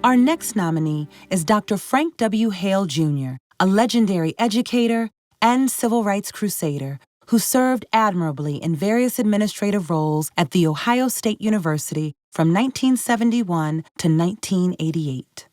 Our next nominee is Dr. Frank W. Hale, Jr., a legendary educator and civil rights crusader who served admirably in various administrative roles at The Ohio State University from 1971 to 1988.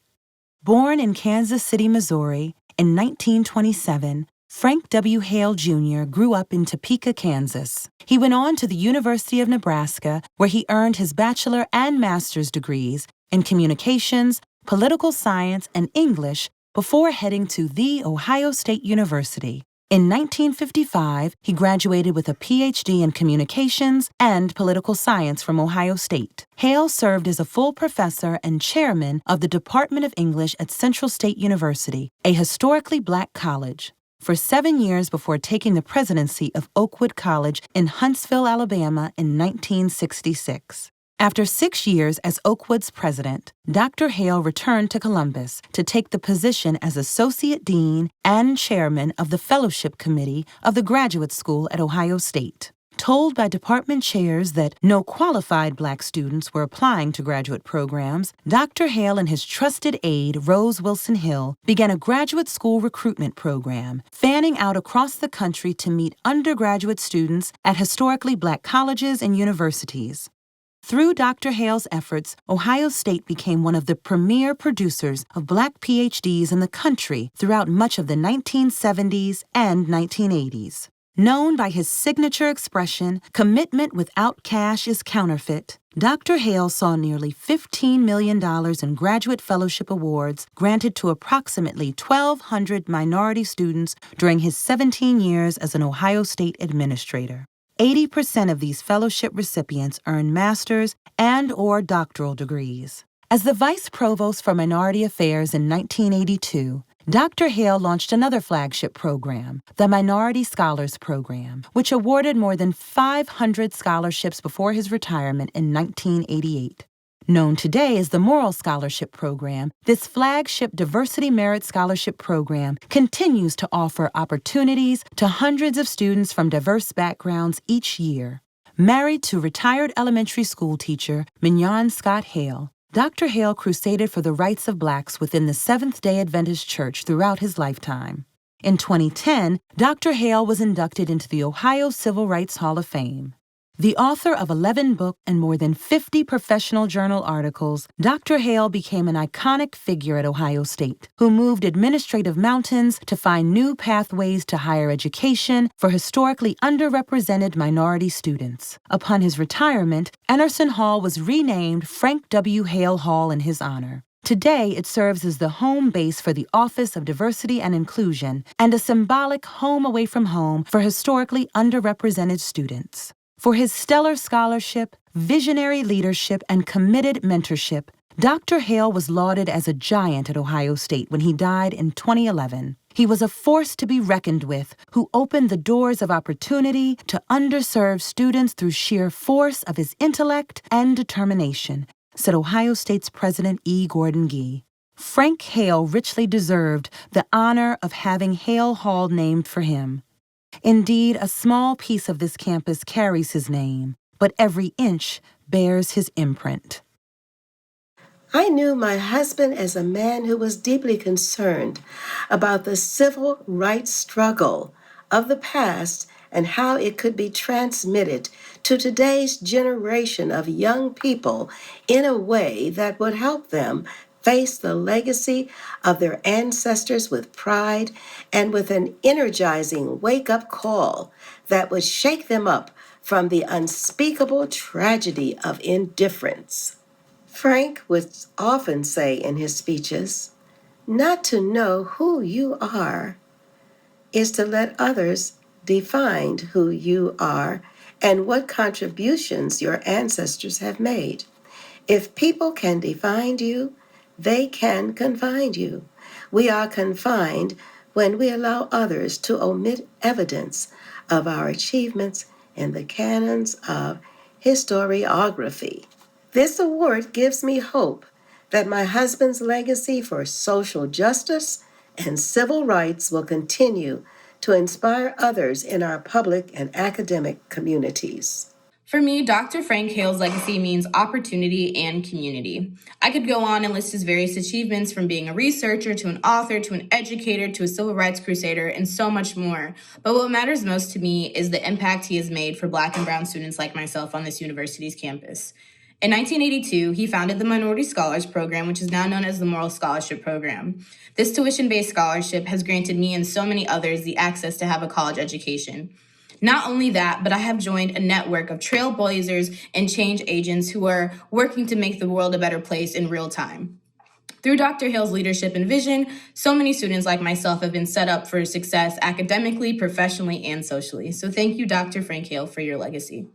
Born in Kansas City, Missouri, in 1927, Frank W. Hale, Jr. grew up in Topeka, Kansas. He went on to the University of Nebraska, where he earned his bachelor and master's degrees in communications, political science, and English before heading to The Ohio State University. In 1955, he graduated with a PhD in communications and political science from Ohio State. Hale served as a full professor and chairman of the Department of English at Central State University, a historically black college, for 7 years before taking the presidency of Oakwood College in Huntsville, Alabama in 1966. After 6 years as Oakwood's president, Dr. Hale returned to Columbus to take the position as Associate Dean and Chairman of the Fellowship Committee of the Graduate School at Ohio State. Told by department chairs that no qualified black students were applying to graduate programs, Dr. Hale and his trusted aide, Rose Wilson Hill, began a graduate school recruitment program, fanning out across the country to meet undergraduate students at historically black colleges and universities. Through Dr. Hale's efforts, Ohio State became one of the premier producers of black PhDs in the country throughout much of the 1970s and 1980s. Known by his signature expression, "Commitment without cash is counterfeit," Dr. Hale saw nearly $15 million in graduate fellowship awards granted to approximately 1,200 minority students during his 17 years as an Ohio State administrator. 80% of these fellowship recipients earn master's and/or doctoral degrees. As the Vice Provost for Minority Affairs in 1982, Dr. Hale launched another flagship program, the Minority Scholars Program, which awarded more than 500 scholarships before his retirement in 1988. Known today as the Moral Scholarship Program, this flagship Diversity Merit Scholarship Program continues to offer opportunities to hundreds of students from diverse backgrounds each year. Married to retired elementary school teacher Mignon Scott Hale, Dr. Hale crusaded for the rights of blacks within the Seventh-day Adventist Church throughout his lifetime. In 2010, Dr. Hale was inducted into the Ohio Civil Rights Hall of Fame. The author of 11 books and more than 50 professional journal articles, Dr. Hale became an iconic figure at Ohio State, who moved administrative mountains to find new pathways to higher education for historically underrepresented minority students. Upon his retirement, Emerson Hall was renamed Frank W. Hale Hall in his honor. Today, it serves as the home base for the Office of Diversity and Inclusion and a symbolic home away from home for historically underrepresented students. For his stellar scholarship, visionary leadership, and committed mentorship, Dr. Hale was lauded as a giant at Ohio State when he died in 2011. He was a force to be reckoned with who opened the doors of opportunity to underserved students through sheer force of his intellect and determination, said Ohio State's President E. Gordon Gee. Frank Hale richly deserved the honor of having Hale Hall named for him. Indeed, a small piece of this campus carries his name, but every inch bears his imprint. I knew my husband as a man who was deeply concerned about the civil rights struggle of the past and how it could be transmitted to today's generation of young people in a way that would help them face the legacy of their ancestors with pride and with an energizing wake-up call that would shake them up from the unspeakable tragedy of indifference. Frank would often say in his speeches, "Not to know who you are is to let others define who you are and what contributions your ancestors have made. If people can define you, they can confine you. We are confined when we allow others to omit evidence of our achievements in the canons of historiography." This award gives me hope that my husband's legacy for social justice and civil rights will continue to inspire others in our public and academic communities. For me, Dr. Frank Hale's legacy means opportunity and community. I could go on and list his various achievements, from being a researcher to an author to an educator to a civil rights crusader and so much more. But what matters most to me is the impact he has made for Black and Brown students like myself on this university's campus. In 1982, he founded the Minority Scholars Program, which is now known as the Moral Scholarship Program. This tuition-based scholarship has granted me and so many others the access to have a college education. Not only that, but I have joined a network of trailblazers and change agents who are working to make the world a better place in real time. Through Dr. Hale's leadership and vision, so many students like myself have been set up for success academically, professionally, and socially. So thank you, Dr. Frank Hale, for your legacy.